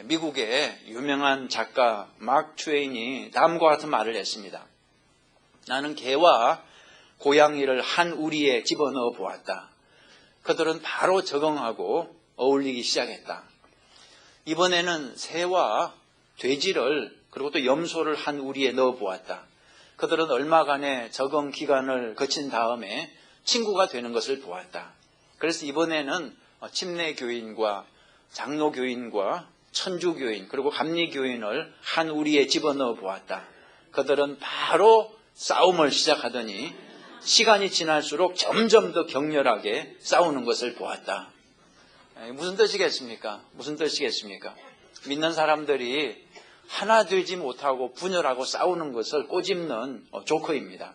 미국의 유명한 작가 마크 트웨인이 다음과 같은 말을 했습니다. 나는 개와 고양이를 한 우리에 집어넣어 보았다. 그들은 바로 적응하고 어울리기 시작했다. 이번에는 새와 돼지를 그리고 또 염소를 한 우리에 넣어 보았다. 그들은 얼마간의 적응 기간을 거친 다음에 친구가 되는 것을 보았다. 그래서 이번에는 침례교인과 장로교인과 천주교인 그리고 감리교인을 한 우리에 집어넣어 보았다. 그들은 바로 싸움을 시작하더니 시간이 지날수록 점점 더 격렬하게 싸우는 것을 보았다. 무슨 뜻이겠습니까? 무슨 뜻이겠습니까? 믿는 사람들이 하나 되지 못하고 분열하고 싸우는 것을 꼬집는 조커입니다.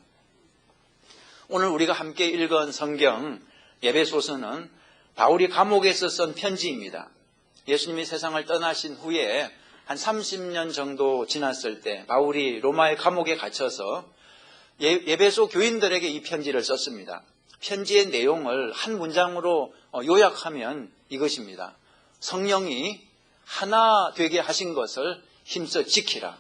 오늘 우리가 함께 읽은 성경 에베소서는 바울이 감옥에서 쓴 편지입니다. 예수님이 세상을 떠나신 후에 한 30년 정도 지났을 때 바울이 로마의 감옥에 갇혀서 에베소 교인들에게 이 편지를 썼습니다. 편지의 내용을 한 문장으로 요약하면 이것입니다. 성령이 하나 되게 하신 것을 힘써 지키라.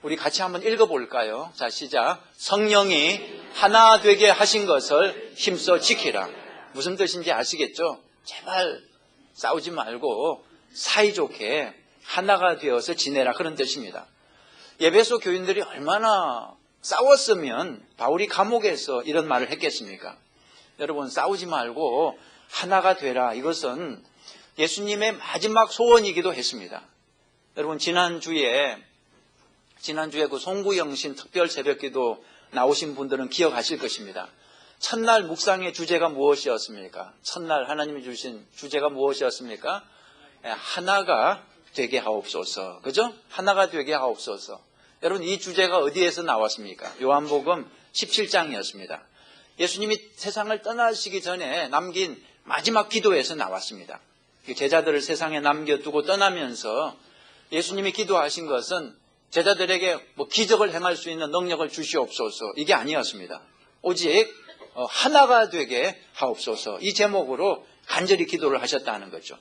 우리 같이 한번 읽어볼까요? 자, 시작. 성령이 하나 되게 하신 것을 힘써 지키라. 무슨 뜻인지 아시겠죠? 제발 싸우지 말고 사이좋게 하나가 되어서 지내라, 그런 뜻입니다. 에베소 교인들이 얼마나 싸웠으면 바울이 감옥에서 이런 말을 했겠습니까? 여러분, 싸우지 말고 하나가 되라. 이것은 예수님의 마지막 소원이기도 했습니다. 여러분, 지난주에 그 송구영신 특별 새벽기도 나오신 분들은 기억하실 것입니다. 첫날 묵상의 주제가 무엇이었습니까? 첫날 하나님이 주신 주제가 무엇이었습니까? 하나가 되게 하옵소서. 그죠? 하나가 되게 하옵소서. 여러분, 이 주제가 어디에서 나왔습니까? 요한복음 17장이었습니다. 예수님이 세상을 떠나시기 전에 남긴 마지막 기도에서 나왔습니다. 제자들을 세상에 남겨두고 떠나면서 예수님이 기도하신 것은 제자들에게 기적을 행할 수 있는 능력을 주시옵소서, 이게 아니었습니다. 오직 하나가 되게 하옵소서, 이 제목으로 간절히 기도를 하셨다는 거죠.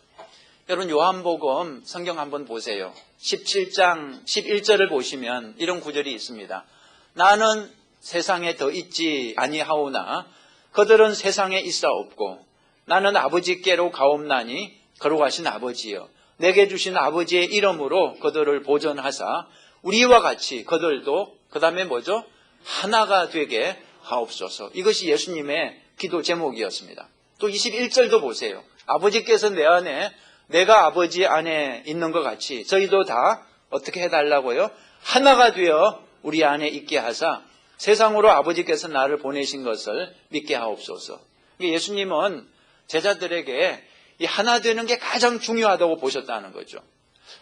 여러분, 요한복음 성경 한번 보세요. 17장 11절을 보시면 이런 구절이 있습니다. 나는 세상에 더 있지 아니하오나 그들은 세상에 있사옵고 나는 아버지께로 가옵나니 거룩하신 아버지여 내게 주신 아버지의 이름으로 그들을 보존하사 우리와 같이 그들도 그 다음에 뭐죠? 하나가 되게 하옵소서. 이것이 예수님의 기도 제목이었습니다. 또 21절도 보세요. 아버지께서 내 안에 내가 아버지 안에 있는 것 같이 저희도 다 어떻게 해달라고요? 하나가 되어 우리 안에 있게 하사 세상으로 아버지께서 나를 보내신 것을 믿게 하옵소서. 예수님은 제자들에게 이 하나 되는 게 가장 중요하다고 보셨다는 거죠.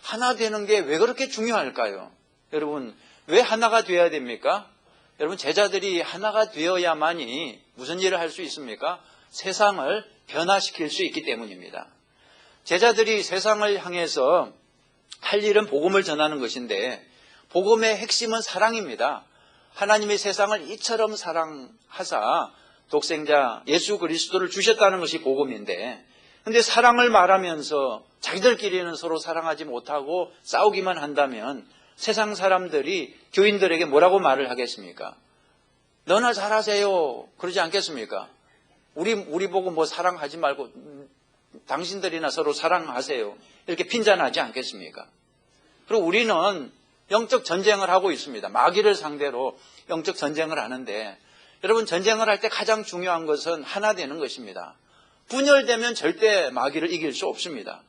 하나 되는 게 왜 그렇게 중요할까요? 여러분, 왜 하나가 되어야 됩니까? 여러분, 제자들이 하나가 되어야만이 무슨 일을 할 수 있습니까? 세상을 변화시킬 수 있기 때문입니다. 제자들이 세상을 향해서 할 일은 복음을 전하는 것인데 복음의 핵심은 사랑입니다. 하나님이 세상을 이처럼 사랑하사 독생자 예수 그리스도를 주셨다는 것이 복음인데, 근데 사랑을 말하면서 자기들끼리는 서로 사랑하지 못하고 싸우기만 한다면 세상 사람들이 교인들에게 뭐라고 말을 하겠습니까? 너나 잘하세요, 그러지 않겠습니까? 우리 보고 사랑하지 말고 당신들이나 서로 사랑하세요, 이렇게 핀잔하지 않겠습니까? 그리고 우리는 영적 전쟁을 하고 있습니다. 마귀를 상대로 영적 전쟁을 하는데, 여러분, 전쟁을 할 때 가장 중요한 것은 하나 되는 것입니다. 분열되면 절대 마귀를 이길 수 없습니다.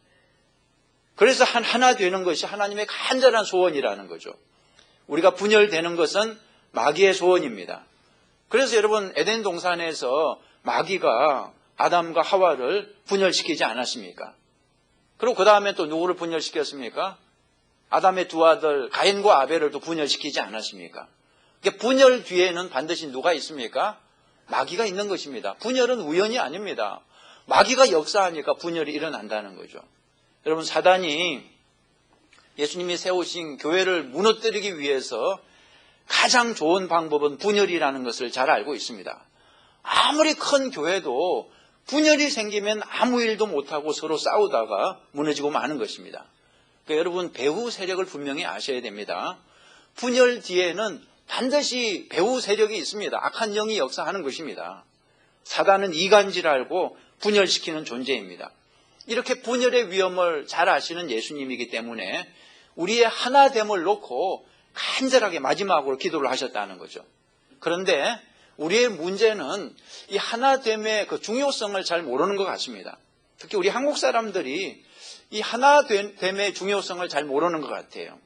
그래서 하나 되는 것이 하나님의 간절한 소원이라는 거죠. 우리가 분열되는 것은 마귀의 소원입니다. 그래서 여러분, 에덴 동산에서 마귀가 아담과 하와를 분열시키지 않았습니까? 그리고 그 다음에 또 누구를 분열시켰습니까? 아담의 두 아들 가인과 아벨을 또 분열시키지 않았습니까? 분열 뒤에는 반드시 누가 있습니까? 마귀가 있는 것입니다. 분열은 우연이 아닙니다. 마귀가 역사하니까 분열이 일어난다는 거죠. 여러분, 사단이 예수님이 세우신 교회를 무너뜨리기 위해서 가장 좋은 방법은 분열이라는 것을 잘 알고 있습니다. 아무리 큰 교회도 분열이 생기면 아무 일도 못하고 서로 싸우다가 무너지고 마는 것입니다. 그러니까 여러분 배후 세력을 분명히 아셔야 됩니다. 분열 뒤에는 반드시 배후 세력이 있습니다. 악한 영이 역사하는 것입니다. 사단은 이간질 알고 분열시키는 존재입니다. 이렇게 분열의 위험을 잘 아시는 예수님이기 때문에 우리의 하나됨을 놓고 간절하게 마지막으로 기도를 하셨다는 거죠. 그런데 우리의 문제는 이 하나됨의 그 중요성을 잘 모르는 것 같습니다. 특히 우리 한국 사람들이 이 하나됨의 중요성을 잘 모르는 것 같아요.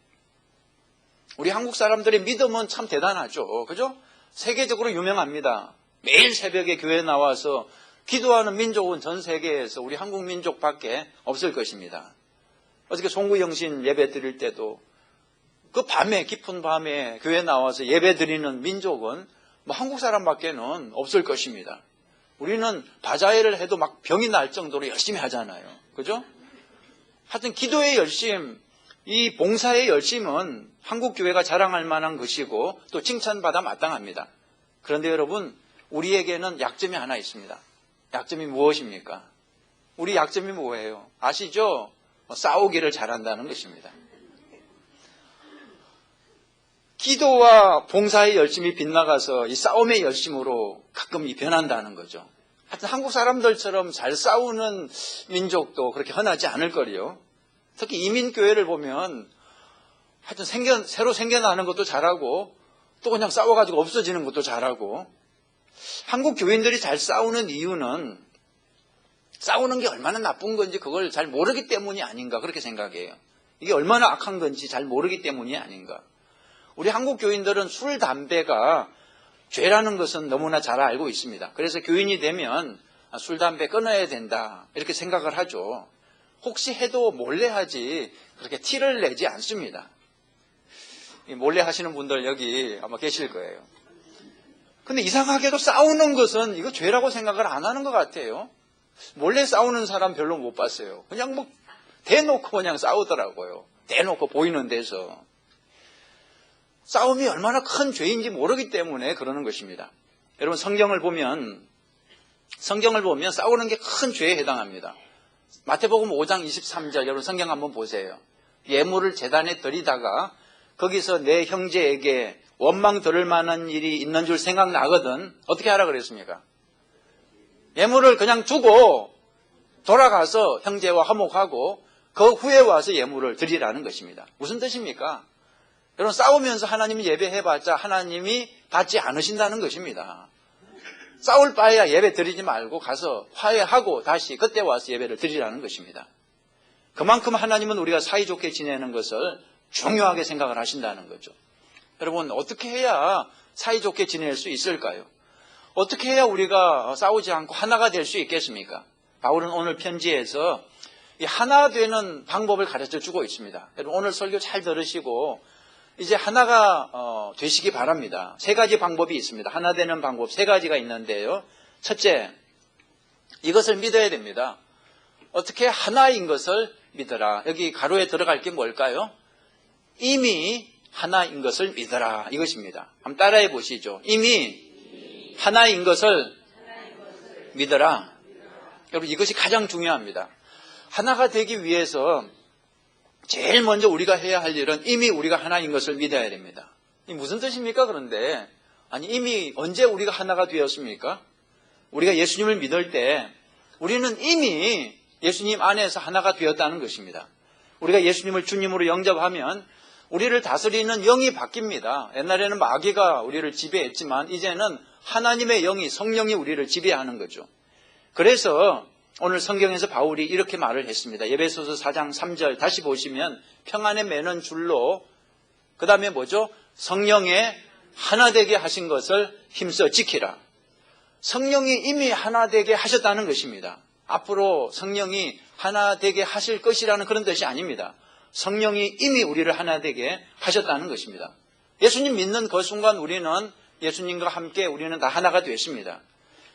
우리 한국 사람들의 믿음은 참 대단하죠. 그죠? 세계적으로 유명합니다. 매일 새벽에 교회에 나와서 기도하는 민족은 전 세계에서 우리 한국 민족밖에 없을 것입니다. 어저께 송구영신 예배 드릴 때도 그 밤에, 깊은 밤에 교회에 나와서 예배 드리는 민족은 뭐 한국 사람밖에는 없을 것입니다. 우리는 바자회를 해도 막 병이 날 정도로 열심히 하잖아요. 그죠? 하여튼 기도의 열심, 이 봉사의 열심은 한국 교회가 자랑할 만한 것이고 또 칭찬받아 마땅합니다. 그런데 여러분, 우리에게는 약점이 하나 있습니다. 약점이 무엇입니까? 우리 약점이 뭐예요? 아시죠? 싸우기를 잘한다는 것입니다. 기도와 봉사의 열심이 빗나가서 이 싸움의 열심으로 가끔 변한다는 거죠. 하여튼 한국 사람들처럼 잘 싸우는 민족도 그렇게 흔하지 않을 거리요. 특히 이민교회를 보면 하여튼 새로 생겨나는 것도 잘하고 또 그냥 싸워가지고 없어지는 것도 잘하고, 한국 교인들이 잘 싸우는 이유는 싸우는 게 얼마나 나쁜 건지 그걸 잘 모르기 때문이 아닌가 그렇게 생각해요. 이게 얼마나 악한 건지 잘 모르기 때문이 아닌가. 우리 한국 교인들은 술, 담배가 죄라는 것은 너무나 잘 알고 있습니다. 그래서 교인이 되면 술, 담배 끊어야 된다 이렇게 생각을 하죠. 혹시 해도 몰래 하지 그렇게 티를 내지 않습니다. 몰래 하시는 분들 여기 아마 계실 거예요. 근데 이상하게도 싸우는 것은 이거 죄라고 생각을 안 하는 것 같아요. 몰래 싸우는 사람 별로 못 봤어요. 그냥 뭐 대놓고 그냥 싸우더라고요. 대놓고 보이는 데서. 싸움이 얼마나 큰 죄인지 모르기 때문에 그러는 것입니다. 여러분 성경을 보면 싸우는 게 큰 죄에 해당합니다. 마태복음 5장 23절 여러분 성경 한번 보세요. 예물을 제단에 드리다가 거기서 내 형제에게 원망 들을 만한 일이 있는 줄 생각나거든 어떻게 하라 그랬습니까? 예물을 그냥 주고 돌아가서 형제와 화목하고 그 후에 와서 예물을 드리라는 것입니다. 무슨 뜻입니까? 여러분 싸우면서 하나님이 예배해봤자 하나님이 받지 않으신다는 것입니다. 싸울 바에야 예배 드리지 말고 가서 화해하고 다시 그때 와서 예배를 드리라는 것입니다. 그만큼 하나님은 우리가 사이좋게 지내는 것을 중요하게 생각을 하신다는 거죠. 여러분 어떻게 해야 사이좋게 지낼 수 있을까요? 어떻게 해야 우리가 싸우지 않고 하나가 될 수 있겠습니까? 바울은 오늘 편지에서 이 하나 되는 방법을 가르쳐 주고 있습니다. 여러분 오늘 설교 잘 들으시고 이제 하나가 되시기 바랍니다. 세 가지 방법이 있습니다. 하나 되는 방법 세 가지가 있는데요. 첫째, 이것을 믿어야 됩니다. 어떻게 하나인 것을 믿어라. 여기 가로에 들어갈 게 뭘까요? 이미 하나인 것을 믿어라 이것입니다. 한번 따라해 보시죠. 이미 하나인 것을 믿어라. 여러분 이것이 가장 중요합니다. 하나가 되기 위해서 제일 먼저 우리가 해야 할 일은 이미 우리가 하나인 것을 믿어야 됩니다. 이 무슨 뜻입니까? 그런데 아니 이미 언제 우리가 하나가 되었습니까? 우리가 예수님을 믿을 때 우리는 이미 예수님 안에서 하나가 되었다는 것입니다. 우리가 예수님을 주님으로 영접하면 우리를 다스리는 영이 바뀝니다. 옛날에는 마귀가 우리를 지배했지만 이제는 하나님의 영이 성령이 우리를 지배하는 거죠. 그래서 오늘 성경에서 바울이 이렇게 말을 했습니다. 에베소서 4장 3절 다시 보시면 평안에 매는 줄로 그 다음에 뭐죠? 성령에 하나 되게 하신 것을 힘써 지키라. 성령이 이미 하나 되게 하셨다는 것입니다. 앞으로 성령이 하나 되게 하실 것이라는 그런 뜻이 아닙니다. 성령이 이미 우리를 하나 되게 하셨다는 것입니다. 예수님 믿는 그 순간 우리는 예수님과 함께 우리는 다 하나가 됐습니다.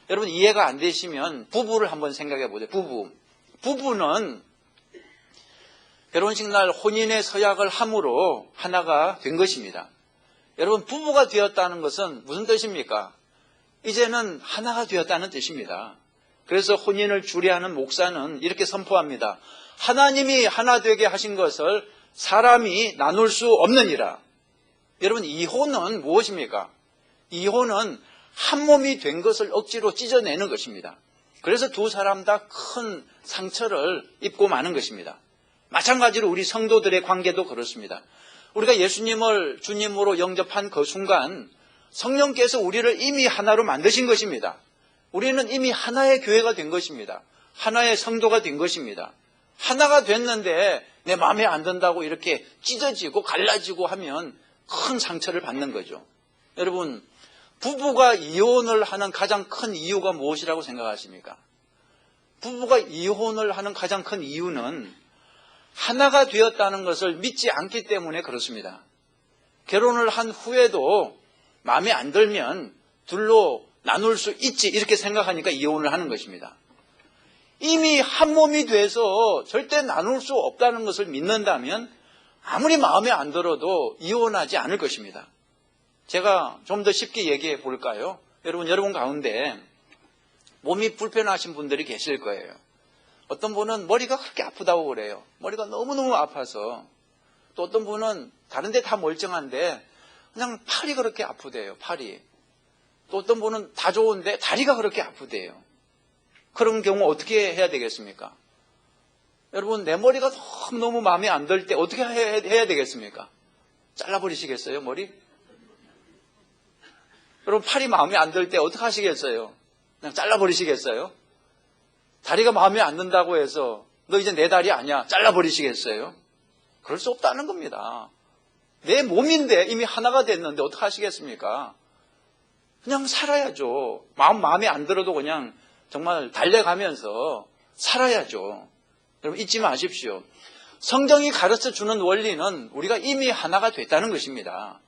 여러분 이해가 안 되시면 부부를 한번 생각해 보세요. 부부는 결혼식 날 혼인의 서약을 함으로 하나가 된 것입니다. 여러분 부부가 되었다는 것은 무슨 뜻입니까? 이제는 하나가 되었다는 뜻입니다. 그래서 혼인을 주례하는 목사는 이렇게 선포합니다. 하나님이 하나 되게 하신 것을 사람이 나눌 수 없느니라. 여러분, 이혼은 무엇입니까? 이혼은 한 몸이 된 것을 억지로 찢어내는 것입니다. 그래서 두 사람 다 큰 상처를 입고 마는 것입니다. 마찬가지로 우리 성도들의 관계도 그렇습니다. 우리가 예수님을 주님으로 영접한 그 순간 성령께서 우리를 이미 하나로 만드신 것입니다. 우리는 이미 하나의 교회가 된 것입니다. 하나의 성도가 된 것입니다. 하나가 됐는데 내 마음에 안 든다고 이렇게 찢어지고 갈라지고 하면 큰 상처를 받는 거죠. 여러분, 부부가 이혼을 하는 가장 큰 이유가 무엇이라고 생각하십니까? 부부가 이혼을 하는 가장 큰 이유는 하나가 되었다는 것을 믿지 않기 때문에 그렇습니다. 결혼을 한 후에도 마음에 안 들면 둘로 나눌 수 있지 이렇게 생각하니까 이혼을 하는 것입니다. 이미 한 몸이 돼서 절대 나눌 수 없다는 것을 믿는다면 아무리 마음에 안 들어도 이혼하지 않을 것입니다. 제가 좀 더 쉽게 얘기해 볼까요? 여러분 가운데 몸이 불편하신 분들이 계실 거예요. 어떤 분은 머리가 그렇게 아프다고 그래요. 머리가 너무너무 아파서. 또 어떤 분은 다른 데 다 멀쩡한데 그냥 팔이 그렇게 아프대요. 팔이. 또 어떤 분은 다 좋은데 다리가 그렇게 아프대요. 그런 경우 어떻게 해야 되겠습니까? 여러분, 내 머리가 너무 마음에 안 들 때 어떻게 해야 되겠습니까? 잘라버리시겠어요, 머리? 여러분, 팔이 마음에 안 들 때 어떻게 하시겠어요? 그냥 잘라버리시겠어요? 다리가 마음에 안 든다고 해서 너 이제 내 다리 아니야, 잘라버리시겠어요? 그럴 수 없다는 겁니다. 내 몸인데 이미 하나가 됐는데 어떻게 하시겠습니까? 그냥 살아야죠. 마음에 안 들어도 그냥 정말 달래가면서 살아야죠. 여러분, 잊지 마십시오. 성경이 가르쳐주는 원리는 우리가 이미 하나가 됐다는 것입니다.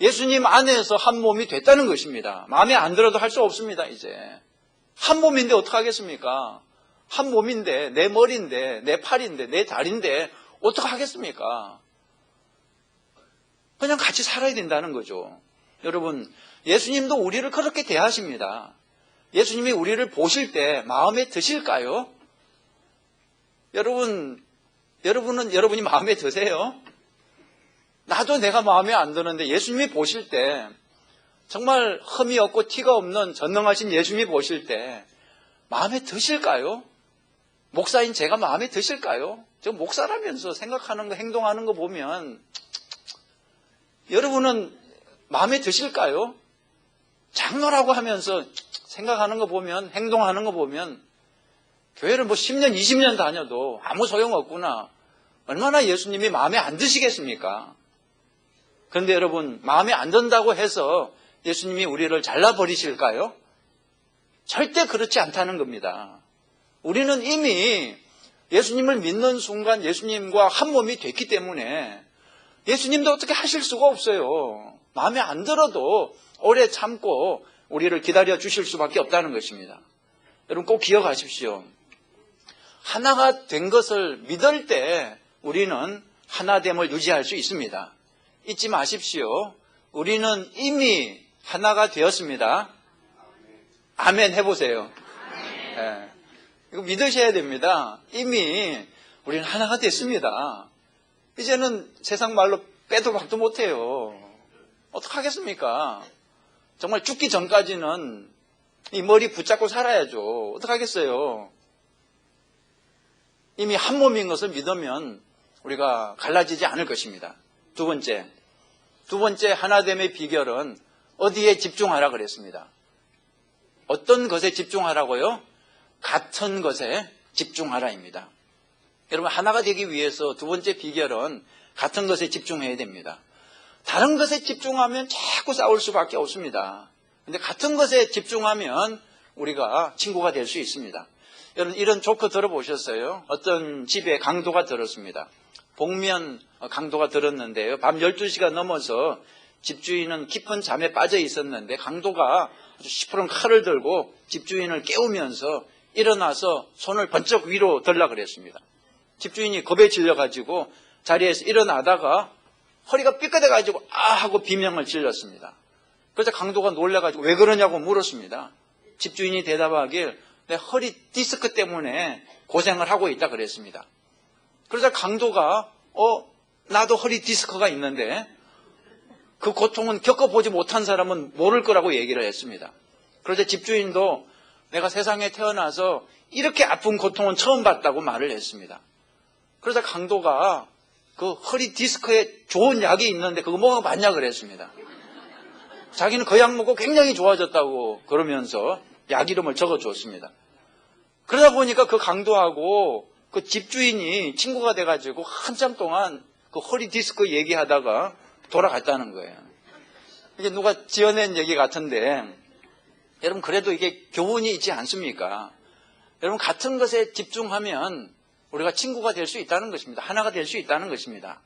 예수님 안에서 한 몸이 됐다는 것입니다. 마음에 안 들어도 할 수 없습니다. 이제 한 몸인데 어떡하겠습니까? 한 몸인데 내 머리인데 내 팔인데 내 다리인데 어떡하겠습니까? 그냥 같이 살아야 된다는 거죠. 여러분, 예수님도 우리를 그렇게 대하십니다. 예수님이 우리를 보실 때 마음에 드실까요? 여러분은 여러분이 마음에 드세요? 나도 내가 마음에 안 드는데 예수님이 보실 때 정말 흠이 없고 티가 없는 전능하신 예수님이 보실 때 마음에 드실까요? 목사인 제가 마음에 드실까요? 저 목사라면서 생각하는 거, 행동하는 거 보면 여러분은 마음에 드실까요? 장로라고 하면서 생각하는 거 보면, 행동하는 거 보면 교회를 10년, 20년 다녀도 아무 소용없구나. 얼마나 예수님이 마음에 안 드시겠습니까? 그런데 여러분, 마음에 안 든다고 해서 예수님이 우리를 잘라버리실까요? 절대 그렇지 않다는 겁니다. 우리는 이미 예수님을 믿는 순간 예수님과 한 몸이 됐기 때문에 예수님도 어떻게 하실 수가 없어요. 마음에 안 들어도 오래 참고 우리를 기다려 주실 수밖에 없다는 것입니다. 여러분 꼭 기억하십시오. 하나가 된 것을 믿을 때 우리는 하나됨을 유지할 수 있습니다. 잊지 마십시오. 우리는 이미 하나가 되었습니다. 아멘 해보세요. 네. 이거 믿으셔야 됩니다. 이미 우리는 하나가 됐습니다. 이제는 세상 말로 빼도 박도 못해요. 어떡하겠습니까? 정말 죽기 전까지는 이 머리 붙잡고 살아야죠. 어떡하겠어요? 이미 한 몸인 것을 믿으면 우리가 갈라지지 않을 것입니다. 두 번째 하나됨의 비결은 어디에 집중하라 그랬습니다. 어떤 것에 집중하라고요? 같은 것에 집중하라입니다. 여러분, 하나가 되기 위해서 두 번째 비결은 같은 것에 집중해야 됩니다. 다른 것에 집중하면 자꾸 싸울 수밖에 없습니다. 그런데 같은 것에 집중하면 우리가 친구가 될 수 있습니다. 여러분, 이런 조커 들어보셨어요? 어떤 집에 강도가 들었습니다. 복면 강도가 들었는데요. 밤 12시가 넘어서 집주인은 깊은 잠에 빠져 있었는데 강도가 아주 시퍼런 칼을 들고 집주인을 깨우면서 일어나서 손을 번쩍 위로 들라 그랬습니다. 집주인이 겁에 질려가지고 자리에서 일어나다가 허리가 삐끗해가지고 아 하고 비명을 질렀습니다. 그래서 강도가 놀라가지고 왜 그러냐고 물었습니다. 집주인이 대답하길 내 허리 디스크 때문에 고생을 하고 있다 그랬습니다. 그러자 강도가 나도 허리 디스크가 있는데 그 고통은 겪어보지 못한 사람은 모를 거라고 얘기를 했습니다. 그러자 집주인도 내가 세상에 태어나서 이렇게 아픈 고통은 처음 봤다고 말을 했습니다. 그러자 강도가 그 허리 디스크에 좋은 약이 있는데 그거 먹어봤냐 그랬습니다. 자기는 그 약 먹고 굉장히 좋아졌다고 그러면서 약 이름을 적어줬습니다. 그러다 보니까 그 강도하고 그 집주인이 친구가 돼가지고 한참 동안 그 허리 디스크 얘기하다가 돌아갔다는 거예요. 이게 누가 지어낸 얘기 같은데 여러분 그래도 이게 교훈이 있지 않습니까? 여러분 같은 것에 집중하면 우리가 친구가 될 수 있다는 것입니다. 하나가 될 수 있다는 것입니다.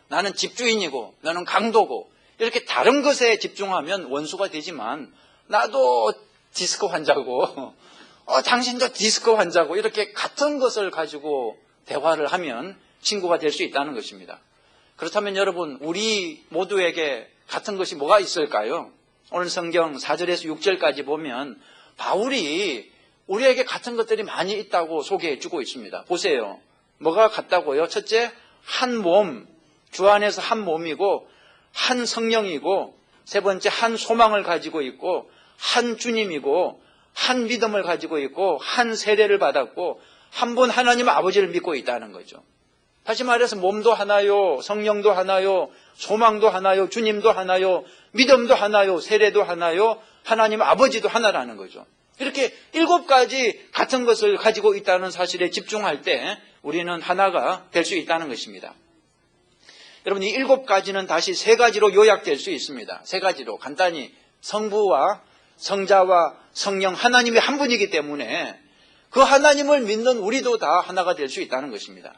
나는 집주인이고 너는 강도고 이렇게 다른 것에 집중하면 원수가 되지만 나도 디스크 환자고 당신도 디스크 환자고 이렇게 같은 것을 가지고 대화를 하면 친구가 될 수 있다는 것입니다. 그렇다면 여러분 우리 모두에게 같은 것이 뭐가 있을까요? 오늘 성경 4절에서 6절까지 보면 바울이 우리에게 같은 것들이 많이 있다고 소개해 주고 있습니다. 보세요. 뭐가 같다고요? 첫째, 한 몸, 주 안에서 한 몸이고 한 성령이고 세 번째, 한 소망을 가지고 있고 한 주님이고 한 믿음을 가지고 있고 한 세례를 받았고 한 분 하나님 아버지를 믿고 있다는 거죠. 다시 말해서 몸도 하나요, 성령도 하나요, 소망도 하나요, 주님도 하나요, 믿음도 하나요, 세례도 하나요, 하나님 아버지도 하나라는 거죠. 이렇게 7가지 같은 것을 가지고 있다는 사실에 집중할 때 우리는 하나가 될 수 있다는 것입니다. 여러분 이 7가지는 다시 3가지로 요약될 수 있습니다. 3가지로 간단히 성부와 성자와 성령 하나님이 한 분이기 때문에 그 하나님을 믿는 우리도 다 하나가 될 수 있다는 것입니다.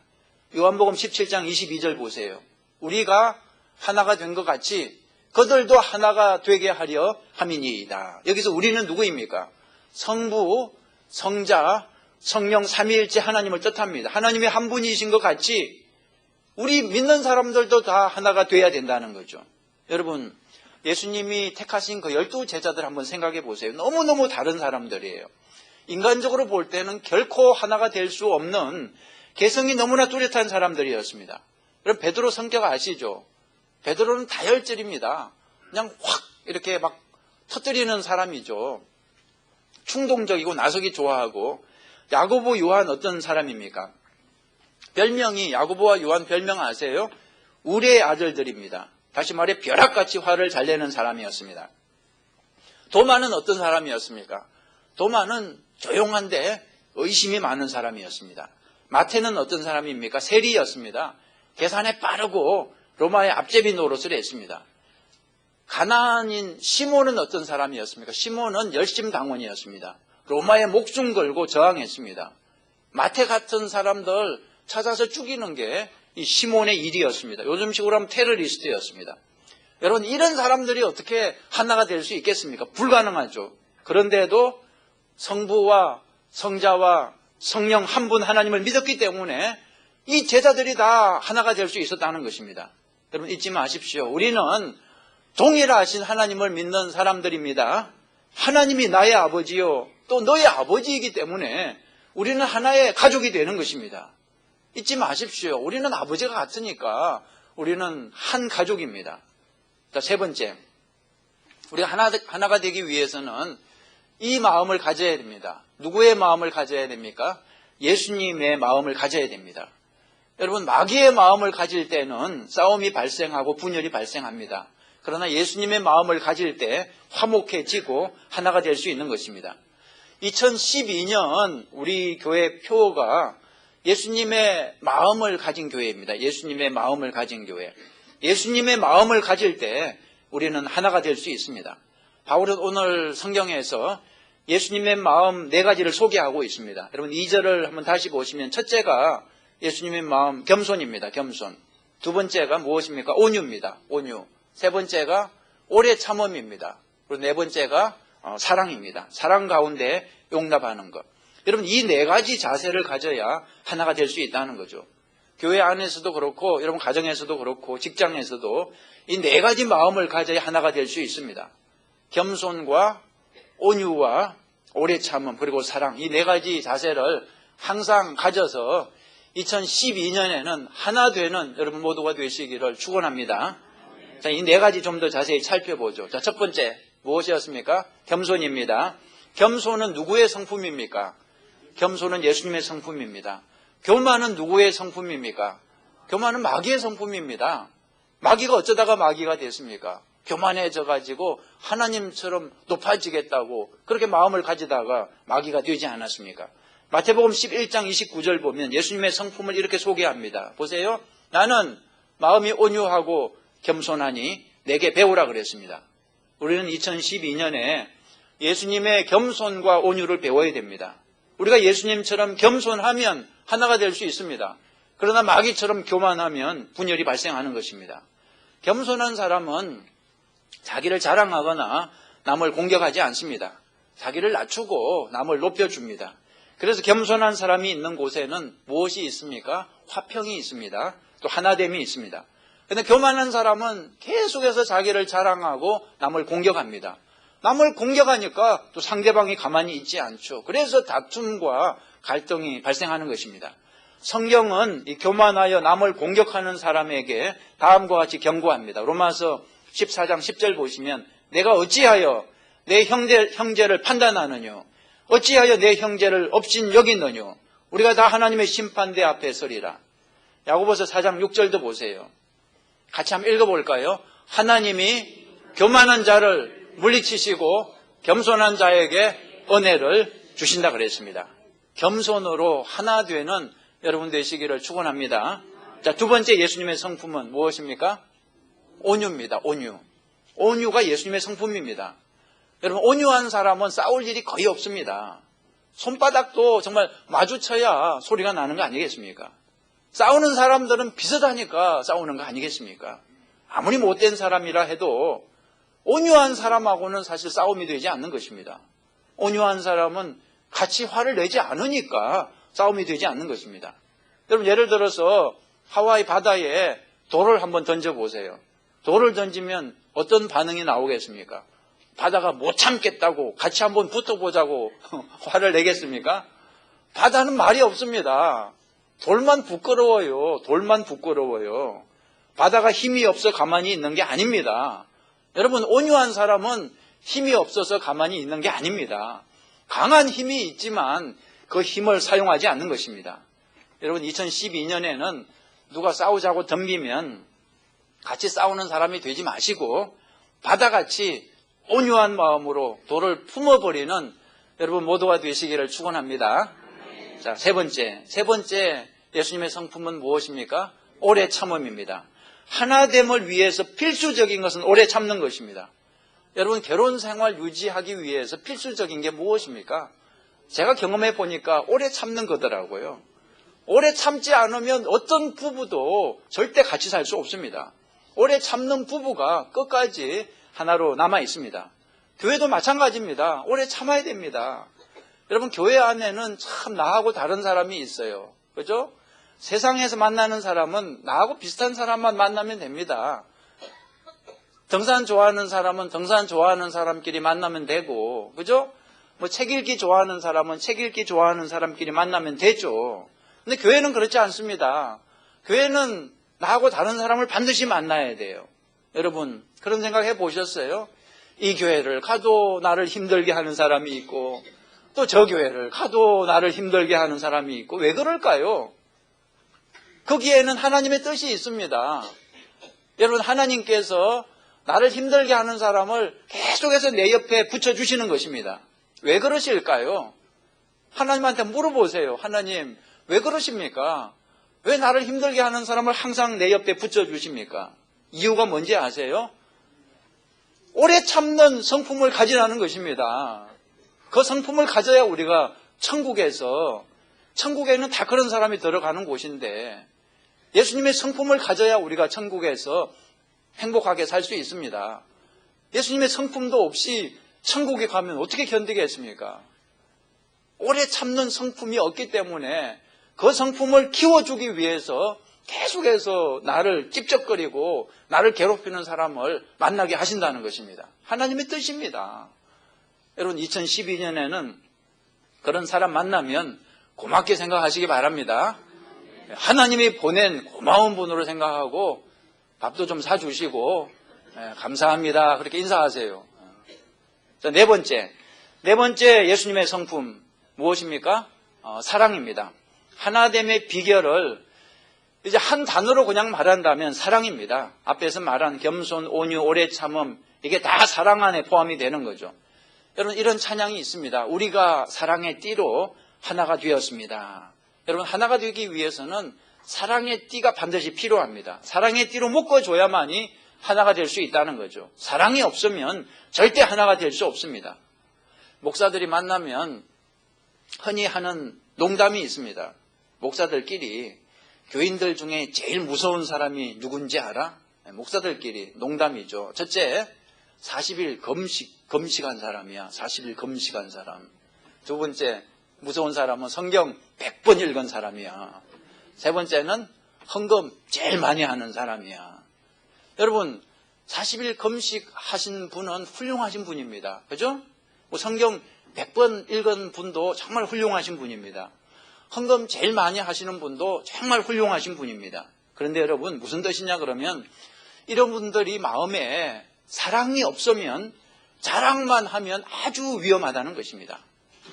요한복음 17장 22절 보세요. 우리가 하나가 된 것 같이 그들도 하나가 되게 하려 함이니이다. 여기서 우리는 누구입니까? 성부, 성자, 성령 삼위일체 하나님을 뜻합니다. 하나님이 한 분이신 것 같이 우리 믿는 사람들도 다 하나가 돼야 된다는 거죠. 여러분 예수님이 택하신 그 12제자들 한번 생각해 보세요. 너무너무 다른 사람들이에요. 인간적으로 볼 때는 결코 하나가 될 수 없는 개성이 너무나 뚜렷한 사람들이었습니다. 여러분 베드로 성격 아시죠? 베드로는 다혈질입니다. 그냥 확 이렇게 막 터뜨리는 사람이죠. 충동적이고 나서기 좋아하고. 야고보, 요한 어떤 사람입니까? 별명이 야고보와 요한 별명 아세요? 우리의 아들들입니다. 다시 말해 벼락같이 화를 잘 내는 사람이었습니다. 도마는 어떤 사람이었습니까? 도마는 조용한데 의심이 많은 사람이었습니다. 마태는 어떤 사람입니까? 세리였습니다. 계산에 빠르고 로마의 앞제비 노릇을 했습니다. 가나안인 시몬은 어떤 사람이었습니까? 시몬은 열심당원이었습니다. 로마에 목숨 걸고 저항했습니다. 마태 같은 사람들 찾아서 죽이는 게 이 시몬의 일이었습니다. 요즘식으로 하면 테러리스트였습니다. 여러분 이런 사람들이 어떻게 하나가 될 수 있겠습니까? 불가능하죠. 그런데도 성부와 성자와 성령 한 분 하나님을 믿었기 때문에 이 제자들이 다 하나가 될 수 있었다는 것입니다. 여러분 잊지 마십시오. 우리는 동일하신 하나님을 믿는 사람들입니다. 하나님이 나의 아버지요 또 너의 아버지이기 때문에 우리는 하나의 가족이 되는 것입니다. 잊지 마십시오. 우리는 아버지가 같으니까 우리는 한 가족입니다. 자, 세 번째, 우리가 하나가 되기 위해서는 이 마음을 가져야 됩니다. 누구의 마음을 가져야 됩니까? 예수님의 마음을 가져야 됩니다. 여러분 마귀의 마음을 가질 때는 싸움이 발생하고 분열이 발생합니다. 그러나 예수님의 마음을 가질 때 화목해지고 하나가 될 수 있는 것입니다. 2012년 우리 교회 표어가 예수님의 마음을 가진 교회입니다. 예수님의 마음을 가진 교회. 예수님의 마음을 가질 때 우리는 하나가 될 수 있습니다. 바울은 오늘 성경에서 예수님의 마음 4가지를 소개하고 있습니다. 여러분 2절을 한번 다시 보시면 첫째가 예수님의 마음 겸손입니다. 겸손. 두 번째가 무엇입니까? 온유입니다. 온유. 세 번째가 오래 참음입니다. 그리고 네 번째가 사랑입니다. 사랑 가운데 용납하는 것. 여러분 이 4가지 자세를 가져야 하나가 될 수 있다는 거죠. 교회 안에서도 그렇고 여러분 가정에서도 그렇고 직장에서도 이 4가지 마음을 가져야 하나가 될 수 있습니다. 겸손과 온유와 오래 참음, 그리고 사랑, 이 네 가지 자세를 항상 가져서 2012년에는 하나 되는 여러분 모두가 되시기를 축원합니다. 자, 이 네 가지 좀 더 자세히 살펴보죠. 자, 첫 번째 무엇이었습니까? 겸손입니다. 겸손은 누구의 성품입니까? 겸손은 예수님의 성품입니다. 교만은 누구의 성품입니까? 교만은 마귀의 성품입니다. 마귀가 어쩌다가 마귀가 됐습니까? 교만해져 가지고 하나님처럼 높아지겠다고 그렇게 마음을 가지다가 마귀가 되지 않았습니까? 마태복음 11장 29절 보면 예수님의 성품을 이렇게 소개합니다. 보세요. 나는 마음이 온유하고 겸손하니 내게 배우라 그랬습니다. 우리는 2012년에 예수님의 겸손과 온유를 배워야 됩니다. 우리가 예수님처럼 겸손하면 하나가 될 수 있습니다. 그러나 마귀처럼 교만하면 분열이 발생하는 것입니다. 겸손한 사람은 자기를 자랑하거나 남을 공격하지 않습니다. 자기를 낮추고 남을 높여줍니다. 그래서 겸손한 사람이 있는 곳에는 무엇이 있습니까? 화평이 있습니다. 또 하나됨이 있습니다. 그런데 교만한 사람은 계속해서 자기를 자랑하고 남을 공격합니다. 남을 공격하니까 또 상대방이 가만히 있지 않죠. 그래서 다툼과 갈등이 발생하는 것입니다. 성경은 이 교만하여 남을 공격하는 사람에게 다음과 같이 경고합니다. 로마서 14장 10절 보시면 내가 어찌하여 내 형제를 판단하느뇨? 어찌하여 내 형제를 업신 여기느뇨? 우리가 다 하나님의 심판대 앞에 서리라. 야고보서 4장 6절도 보세요. 같이 한번 읽어볼까요? 하나님이 교만한 자를 물리치시고 겸손한 자에게 은혜를 주신다 그랬습니다. 겸손으로 하나 되는 여러분 되시기를 축원합니다. 자, 두 번째 예수님의 성품은 무엇입니까? 온유입니다. 온유. 온유가 예수님의 성품입니다. 여러분, 온유한 사람은 싸울 일이 거의 없습니다. 손바닥도 정말 마주쳐야 소리가 나는 거 아니겠습니까? 싸우는 사람들은 비슷하니까 싸우는 거 아니겠습니까? 아무리 못된 사람이라 해도 온유한 사람하고는 사실 싸움이 되지 않는 것입니다. 온유한 사람은 같이 화를 내지 않으니까 싸움이 되지 않는 것입니다. 여러분, 예를 들어서 하와이 바다에 돌을 한번 던져보세요. 돌을 던지면 어떤 반응이 나오겠습니까? 바다가 못 참겠다고 같이 한번 붙어보자고 화를 내겠습니까? 바다는 말이 없습니다. 돌만 부끄러워요. 돌만 부끄러워요. 바다가 힘이 없어 가만히 있는 게 아닙니다. 여러분, 온유한 사람은 힘이 없어서 가만히 있는 게 아닙니다. 강한 힘이 있지만 그 힘을 사용하지 않는 것입니다. 여러분, 2012년에는 누가 싸우자고 덤비면 같이 싸우는 사람이 되지 마시고 바다같이 온유한 마음으로 돌을 품어버리는 여러분 모두가 되시기를 축원합니다. 자, 세 번째 예수님의 성품은 무엇입니까? 오래 참음입니다. 하나됨을 위해서 필수적인 것은 오래 참는 것입니다. 여러분, 결혼 생활 유지하기 위해서 필수적인 게 무엇입니까? 제가 경험해 보니까 오래 참는 거더라고요. 오래 참지 않으면 어떤 부부도 절대 같이 살 수 없습니다. 오래 참는 부부가 끝까지 하나로 남아 있습니다. 교회도 마찬가지입니다. 오래 참아야 됩니다. 여러분, 교회 안에는 참 나하고 다른 사람이 있어요. 그죠? 세상에서 만나는 사람은 나하고 비슷한 사람만 만나면 됩니다. 등산 좋아하는 사람은 등산 좋아하는 사람끼리 만나면 되고, 그죠? 뭐 책 읽기 좋아하는 사람은 책 읽기 좋아하는 사람끼리 만나면 되죠. 근데 교회는 그렇지 않습니다. 교회는 나하고 다른 사람을 반드시 만나야 돼요. 여러분, 그런 생각 해보셨어요? 이 교회를 가도 나를 힘들게 하는 사람이 있고 또 저 교회를 가도 나를 힘들게 하는 사람이 있고 왜 그럴까요? 거기에는 하나님의 뜻이 있습니다. 여러분, 하나님께서 나를 힘들게 하는 사람을 계속해서 내 옆에 붙여주시는 것입니다. 왜 그러실까요? 하나님한테 물어보세요. 하나님, 왜 그러십니까? 왜 나를 힘들게 하는 사람을 항상 내 옆에 붙여주십니까? 이유가 뭔지 아세요? 오래 참는 성품을 가지라는 것입니다. 그 성품을 가져야 우리가 천국에는 다 그런 사람이 들어가는 곳인데 예수님의 성품을 가져야 우리가 천국에서 행복하게 살 수 있습니다. 예수님의 성품도 없이 천국에 가면 어떻게 견디겠습니까? 오래 참는 성품이 없기 때문에 그 성품을 키워주기 위해서 계속해서 나를 찝쩍거리고 나를 괴롭히는 사람을 만나게 하신다는 것입니다. 하나님의 뜻입니다. 여러분 2012년에는 그런 사람 만나면 고맙게 생각하시기 바랍니다. 하나님이 보낸 고마운 분으로 생각하고 밥도 좀 사주시고 감사합니다 그렇게 인사하세요. 자, 네 번째 예수님의 성품 무엇입니까? 사랑입니다. 하나됨의 비결을 이제 한 단어로 그냥 말한다면 사랑입니다. 앞에서 말한 겸손, 온유, 오래 참음 이게 다 사랑 안에 포함이 되는 거죠. 여러분 이런 찬양이 있습니다. 우리가 사랑의 띠로 하나가 되었습니다. 여러분 하나가 되기 위해서는 사랑의 띠가 반드시 필요합니다. 사랑의 띠로 묶어줘야만이 하나가 될 수 있다는 거죠. 사랑이 없으면 절대 하나가 될 수 없습니다. 목사들이 만나면 흔히 하는 농담이 있습니다. 목사들끼리 교인들 중에 제일 무서운 사람이 누군지 알아? 목사들끼리 농담이죠. 첫째, 40일 금식한 사람이야. 40일 금식한 사람. 두 번째, 무서운 사람은 성경 100번 읽은 사람이야. 세 번째는 헌금 제일 많이 하는 사람이야. 여러분 40일 금식하신 분은 훌륭하신 분입니다. 그죠? 성경 100번 읽은 분도 정말 훌륭하신 분입니다. 헌금 제일 많이 하시는 분도 정말 훌륭하신 분입니다. 그런데 여러분 무슨 뜻이냐 그러면 이런 분들이 마음에 사랑이 없으면 자랑만 하면 아주 위험하다는 것입니다.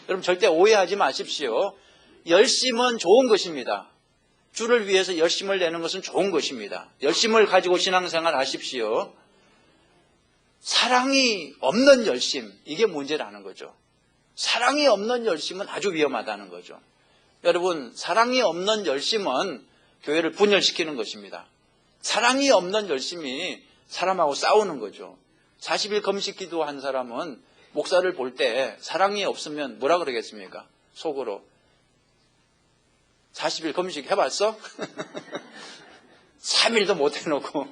여러분 절대 오해하지 마십시오. 열심은 좋은 것입니다. 주를 위해서 열심을 내는 것은 좋은 것입니다. 열심을 가지고 신앙생활 하십시오. 사랑이 없는 열심, 이게 문제라는 거죠. 사랑이 없는 열심은 아주 위험하다는 거죠. 여러분 사랑이 없는 열심은 교회를 분열시키는 것입니다. 사랑이 없는 열심이 사람하고 싸우는 거죠. 40일 금식 기도한 사람은 목사를 볼 때 사랑이 없으면 뭐라 그러겠습니까? 속으로 40일 금식 해봤어? 3일도 못 해놓고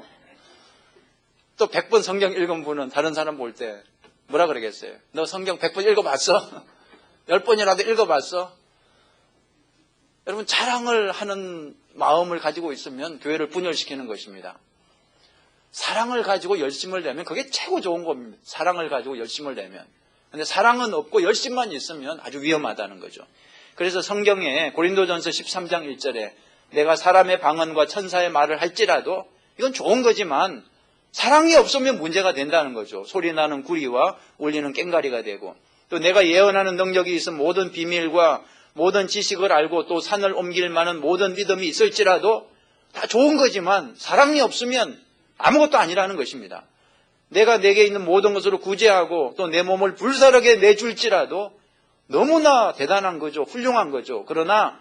또 100번 성경 읽은 분은 다른 사람 볼 때 뭐라 그러겠어요? 너 성경 100번 읽어봤어? 10번이라도 읽어봤어? 여러분 자랑을 하는 마음을 가지고 있으면 교회를 분열시키는 것입니다. 사랑을 가지고 열심을 내면 그게 최고 좋은 겁니다. 사랑을 가지고 열심을 내면. 그런데 사랑은 없고 열심만 있으면 아주 위험하다는 거죠. 그래서 성경에 고린도전서 13장 1절에 내가 사람의 방언과 천사의 말을 할지라도 이건 좋은 거지만 사랑이 없으면 문제가 된다는 거죠. 소리나는 구리와 울리는 꽹과리가 되고 또 내가 예언하는 능력이 있으면 모든 비밀과 모든 지식을 알고 또 산을 옮길 만한 모든 믿음이 있을지라도 다 좋은 거지만 사랑이 없으면 아무것도 아니라는 것입니다. 내가 내게 있는 모든 것으로 구제하고 또 내 몸을 불사르게 내줄지라도 너무나 대단한 거죠. 훌륭한 거죠. 그러나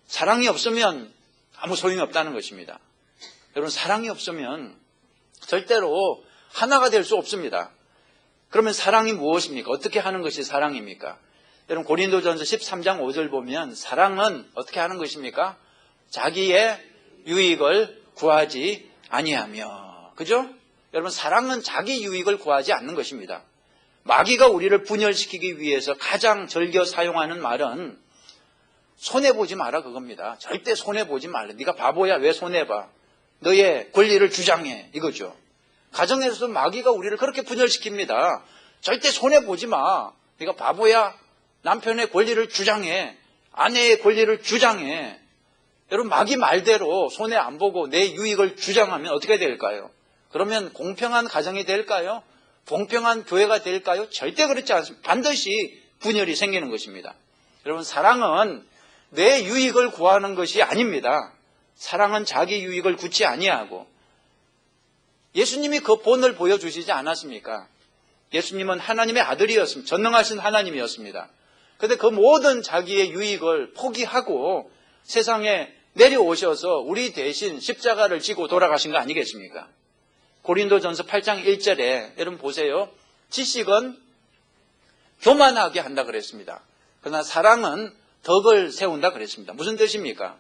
사랑이 없으면 아무 소용이 없다는 것입니다. 여러분 사랑이 없으면 절대로 하나가 될 수 없습니다. 그러면 사랑이 무엇입니까? 어떻게 하는 것이 사랑입니까? 여러분 고린도전서 13장 5절 보면 사랑은 어떻게 하는 것입니까? 자기의 유익을 구하지 아니하며. 그죠? 여러분 사랑은 자기 유익을 구하지 않는 것입니다. 마귀가 우리를 분열시키기 위해서 가장 즐겨 사용하는 말은 손해보지 마라 그겁니다. 절대 손해보지 말라. 네가 바보야 왜 손해봐. 너의 권리를 주장해 이거죠. 가정에서도 마귀가 우리를 그렇게 분열시킵니다. 절대 손해보지 마. 네가 바보야. 남편의 권리를 주장해. 아내의 권리를 주장해. 여러분 마귀 말대로 손해 안 보고 내 유익을 주장하면 어떻게 될까요? 그러면 공평한 가정이 될까요? 공평한 교회가 될까요? 절대 그렇지 않습니다. 반드시 분열이 생기는 것입니다. 여러분 사랑은 내 유익을 구하는 것이 아닙니다. 사랑은 자기 유익을 구치 아니하고 예수님이 그 본을 보여주시지 않았습니까? 예수님은 하나님의 아들이었습니다. 전능하신 하나님이었습니다. 그런데 그 모든 자기의 유익을 포기하고 세상에 내려오셔서 우리 대신 십자가를 지고 돌아가신 거 아니겠습니까? 고린도전서 8장 1절에 여러분 보세요. 지식은 교만하게 한다 그랬습니다. 그러나 사랑은 덕을 세운다 그랬습니다. 무슨 뜻입니까?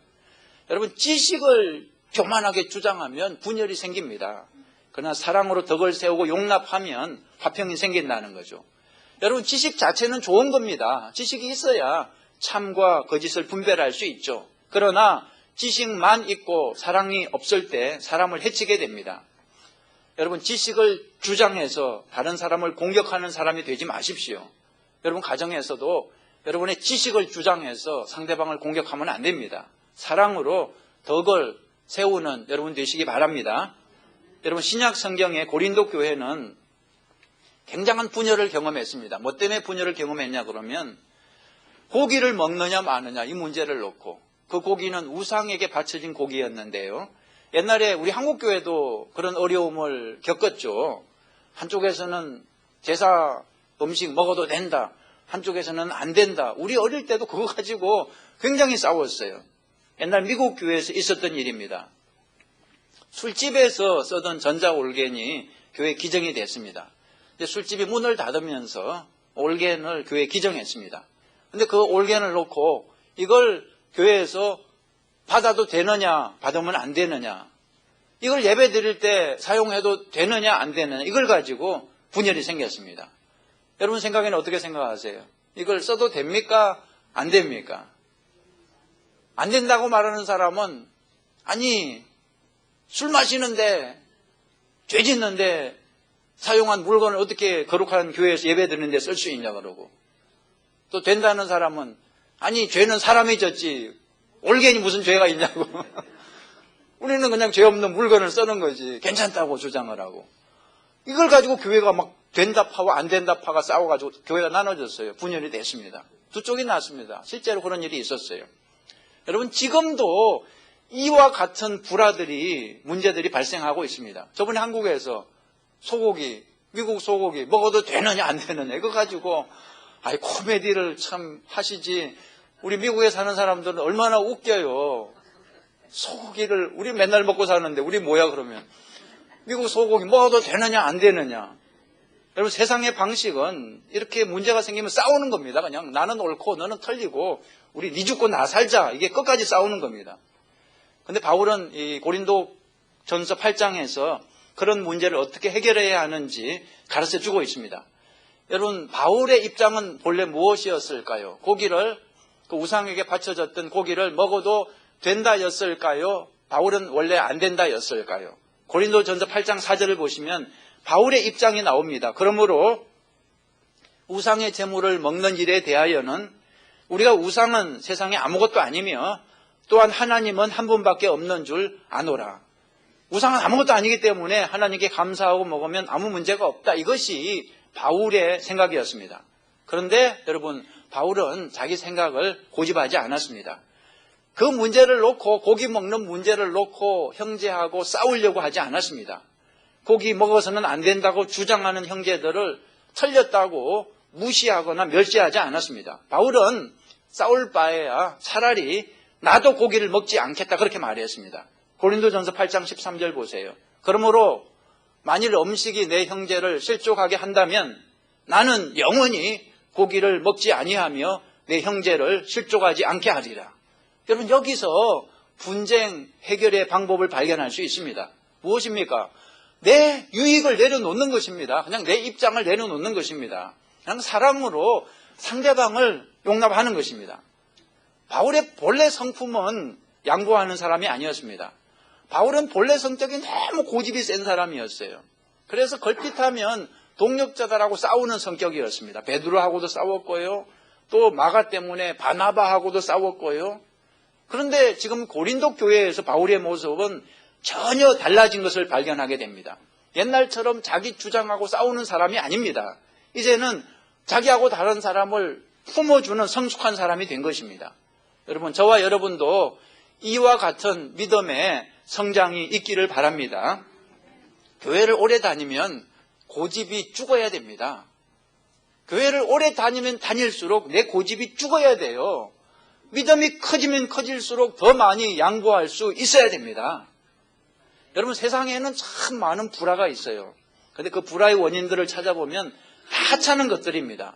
여러분 지식을 교만하게 주장하면 분열이 생깁니다. 그러나 사랑으로 덕을 세우고 용납하면 화평이 생긴다는 거죠. 여러분 지식 자체는 좋은 겁니다. 지식이 있어야 참과 거짓을 분별할 수 있죠. 그러나 지식만 있고 사랑이 없을 때 사람을 해치게 됩니다. 여러분 지식을 주장해서 다른 사람을 공격하는 사람이 되지 마십시오. 여러분 가정에서도 여러분의 지식을 주장해서 상대방을 공격하면 안 됩니다. 사랑으로 덕을 세우는 여러분 되시기 바랍니다. 여러분 신약 성경의 고린도 교회는 굉장한 분열을 경험했습니다. 뭐 때문에 분열을 경험했냐 그러면 고기를 먹느냐 마느냐 이 문제를 놓고, 그 고기는 우상에게 바쳐진 고기였는데요. 옛날에 우리 한국교회도 그런 어려움을 겪었죠. 한쪽에서는 제사 음식 먹어도 된다, 한쪽에서는 안 된다. 우리 어릴 때도 그거 가지고 굉장히 싸웠어요. 옛날 미국 교회에서 있었던 일입니다. 술집에서 쓰던 전자올겐이 교회 기정이 됐습니다. 술집이 문을 닫으면서 올겐을 교회에 기정했습니다. 근데 그 올겐을 놓고 이걸 교회에서 받아도 되느냐, 받으면 안 되느냐, 이걸 예배 드릴 때 사용해도 되느냐, 안 되느냐, 이걸 가지고 분열이 생겼습니다. 여러분 생각에는 어떻게 생각하세요? 이걸 써도 됩니까? 안 됩니까? 안 된다고 말하는 사람은, 아니, 술 마시는데, 죄 짓는데, 사용한 물건을 어떻게 거룩한 교회에서 예배 드리는데 쓸 수 있냐 그러고, 또 된다는 사람은 아니 죄는 사람이 졌지 올겐이 무슨 죄가 있냐고 우리는 그냥 죄 없는 물건을 쓰는 거지 괜찮다고 주장을 하고, 이걸 가지고 교회가 막 된다 파와 안 된다 파가 싸워가지고 교회가 나눠졌어요. 분열이 됐습니다. 두 쪽이 났습니다. 실제로 그런 일이 있었어요. 여러분 지금도 이와 같은 불화들이 문제들이 발생하고 있습니다. 저번에 한국에서 소고기, 미국 소고기 먹어도 되느냐 안 되느냐 이거 가지고 아이 코미디를 참 하시지. 우리 미국에 사는 사람들은 얼마나 웃겨요. 소고기를 우리 맨날 먹고 사는데 우리 뭐야 그러면. 미국 소고기 먹어도 되느냐 안 되느냐. 여러분 세상의 방식은 이렇게 문제가 생기면 싸우는 겁니다. 그냥 나는 옳고 너는 틀리고 우리 네 죽고 나 살자, 이게 끝까지 싸우는 겁니다. 근데 바울은 이 고린도 전서 8장에서 그런 문제를 어떻게 해결해야 하는지 가르쳐 주고 있습니다. 여러분 바울의 입장은 본래 무엇이었을까요? 고기를, 그 우상에게 바쳐졌던 고기를 먹어도 된다였을까요? 바울은 원래 안 된다였을까요? 고린도전서 8장 4절을 보시면 바울의 입장이 나옵니다. 그러므로 우상의 제물을 먹는 일에 대하여는 우리가 우상은 세상에 아무것도 아니며 또한 하나님은 한 분밖에 없는 줄 아노라. 우상은 아무것도 아니기 때문에 하나님께 감사하고 먹으면 아무 문제가 없다. 이것이 바울의 생각이었습니다. 그런데 여러분 바울은 자기 생각을 고집하지 않았습니다. 그 문제를 놓고, 고기 먹는 문제를 놓고 형제하고 싸우려고 하지 않았습니다. 고기 먹어서는 안 된다고 주장하는 형제들을 틀렸다고 무시하거나 멸시하지 않았습니다. 바울은 싸울 바에야 차라리 나도 고기를 먹지 않겠다 그렇게 말했습니다. 고린도전서 8장 13절 보세요. 그러므로 만일 음식이 내 형제를 실족하게 한다면 나는 영원히 고기를 먹지 아니하며 내 형제를 실족하지 않게 하리라. 여러분 여기서 분쟁 해결의 방법을 발견할 수 있습니다. 무엇입니까? 내 유익을 내려놓는 것입니다. 그냥 내 입장을 내려놓는 것입니다. 그냥 사랑으로 상대방을 용납하는 것입니다. 바울의 본래 성품은 양보하는 사람이 아니었습니다. 바울은 본래 성격이 너무 고집이 센 사람이었어요. 그래서 걸핏하면 동력자들하고 싸우는 성격이었습니다. 베드로하고도 싸웠고요. 또 마가 때문에 바나바하고도 싸웠고요. 그런데 지금 고린도 교회에서 바울의 모습은 전혀 달라진 것을 발견하게 됩니다. 옛날처럼 자기 주장하고 싸우는 사람이 아닙니다. 이제는 자기하고 다른 사람을 품어주는 성숙한 사람이 된 것입니다. 여러분 저와 여러분도 이와 같은 믿음의 성장이 있기를 바랍니다. 교회를 오래 다니면 고집이 죽어야 됩니다. 교회를 오래 다니면 다닐수록 내 고집이 죽어야 돼요. 믿음이 커지면 커질수록 더 많이 양보할 수 있어야 됩니다. 여러분 세상에는 참 많은 불화가 있어요. 그런데 그 불화의 원인들을 찾아보면 하찮은 것들입니다.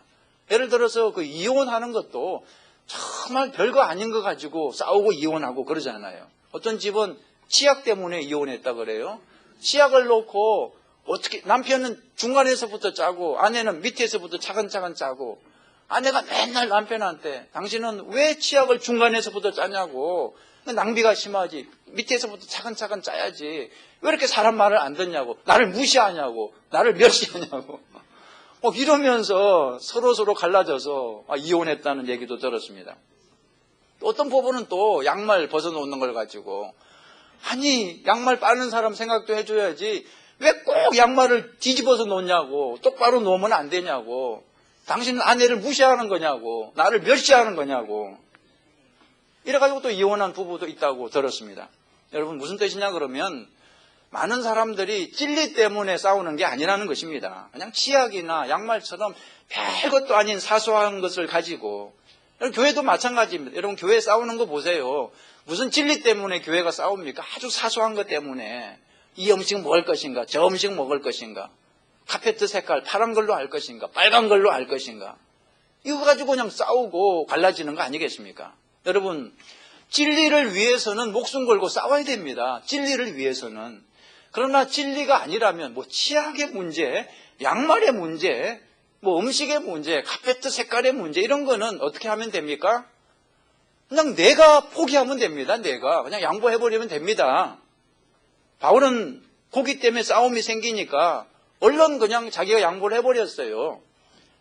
예를 들어서 그 이혼하는 것도 정말 별거 아닌 거 가지고 싸우고 이혼하고 그러잖아요. 어떤 집은 치약 때문에 이혼했다 그래요. 치약을 놓고 어떻게 남편은 중간에서부터 짜고 아내는 밑에서부터 차근차근 짜고, 아내가 맨날 남편한테 당신은 왜 치약을 중간에서부터 짜냐고, 낭비가 심하지, 밑에서부터 차근차근 짜야지, 왜 이렇게 사람 말을 안 듣냐고, 나를 무시하냐고, 나를 멸시하냐고. 이러면서 서로 갈라져서 이혼했다는 얘기도 들었습니다. 또 어떤 부부는 또 양말 벗어놓는 걸 가지고 아니 양말 빠는 사람 생각도 해줘야지 왜 꼭 양말을 뒤집어서 놓냐고, 똑바로 놓으면 안 되냐고, 당신은 아내를 무시하는 거냐고, 나를 멸시하는 거냐고, 이래가지고 또 이혼한 부부도 있다고 들었습니다. 여러분 무슨 뜻이냐 그러면 많은 사람들이 진리 때문에 싸우는 게 아니라는 것입니다. 그냥 치약이나 양말처럼 별것도 아닌 사소한 것을 가지고, 교회도 마찬가지입니다. 여러분 교회 싸우는 거 보세요. 무슨 진리 때문에 교회가 싸웁니까? 아주 사소한 것 때문에 이 음식 먹을 것인가, 저 음식 먹을 것인가, 카페트 색깔 파란 걸로 할 것인가, 빨간 걸로 할 것인가, 이거 가지고 그냥 싸우고 갈라지는 거 아니겠습니까? 여러분 진리를 위해서는 목숨 걸고 싸워야 됩니다. 진리를 위해서는. 그러나 진리가 아니라면 치약의 문제, 양말의 문제, 음식의 문제, 카페트 색깔의 문제, 이런 거는 어떻게 하면 됩니까? 그냥 내가 포기하면 됩니다. 내가 그냥 양보해버리면 됩니다. 바울은 고기 때문에 싸움이 생기니까 얼른 그냥 자기가 양보를 해버렸어요.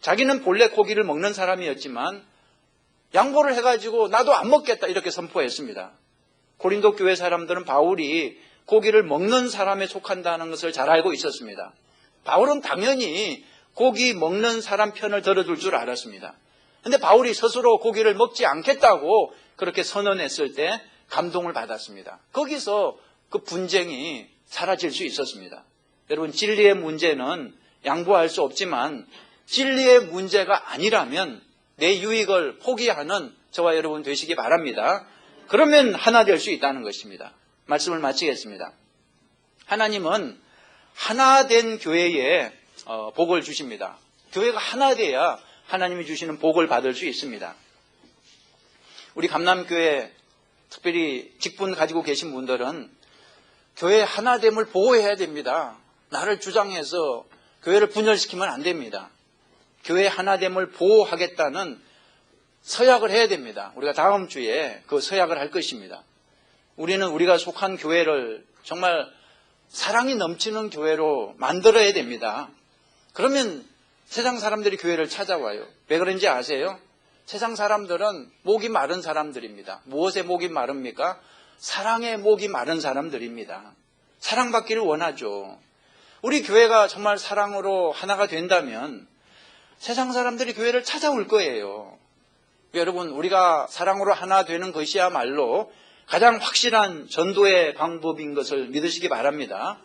자기는 본래 고기를 먹는 사람이었지만 양보를 해가지고 나도 안 먹겠다 이렇게 선포했습니다. 고린도 교회 사람들은 바울이 고기를 먹는 사람에 속한다는 것을 잘 알고 있었습니다. 바울은 당연히 고기 먹는 사람 편을 들어줄 줄 알았습니다. 그런데 바울이 스스로 고기를 먹지 않겠다고 그렇게 선언했을 때 감동을 받았습니다. 거기서 그 분쟁이 사라질 수 있었습니다. 여러분 진리의 문제는 양보할 수 없지만 진리의 문제가 아니라면 내 유익을 포기하는 저와 여러분 되시기 바랍니다. 그러면 하나 될 수 있다는 것입니다. 말씀을 마치겠습니다. 하나님은 하나 된 교회에 복을 주십니다. 교회가 하나 돼야 하나님이 주시는 복을 받을 수 있습니다. 우리 감남교회 특별히 직분 가지고 계신 분들은 교회 하나됨을 보호해야 됩니다. 나를 주장해서 교회를 분열시키면 안 됩니다. 교회 하나됨을 보호하겠다는 서약을 해야 됩니다. 우리가 다음 주에 그 서약을 할 것입니다. 우리는 우리가 속한 교회를 정말 사랑이 넘치는 교회로 만들어야 됩니다. 그러면 세상 사람들이 교회를 찾아와요. 왜 그런지 아세요? 세상 사람들은 목이 마른 사람들입니다. 무엇에 목이 마릅니까? 사랑에 목이 마른 사람들입니다. 사랑받기를 원하죠. 우리 교회가 정말 사랑으로 하나가 된다면 세상 사람들이 교회를 찾아올 거예요. 여러분 우리가 사랑으로 하나 되는 것이야말로 가장 확실한 전도의 방법인 것을 믿으시기 바랍니다.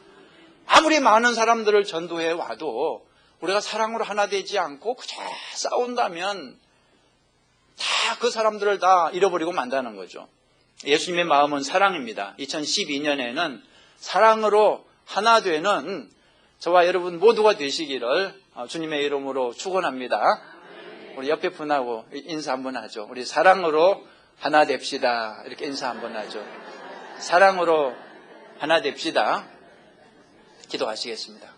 아무리 많은 사람들을 전도해 와도 우리가 사랑으로 하나 되지 않고 그저 싸운다면 다 그 사람들을 다 잃어버리고 만다는 거죠. 예수님의 마음은 사랑입니다. 2012년에는 사랑으로 하나 되는 저와 여러분 모두가 되시기를 주님의 이름으로 축원합니다. 우리 옆에 분하고 인사 한번 하죠. 우리 사랑으로 하나 됩시다. 이렇게 인사 한번 하죠. 사랑으로 하나 됩시다. 기도하시겠습니다.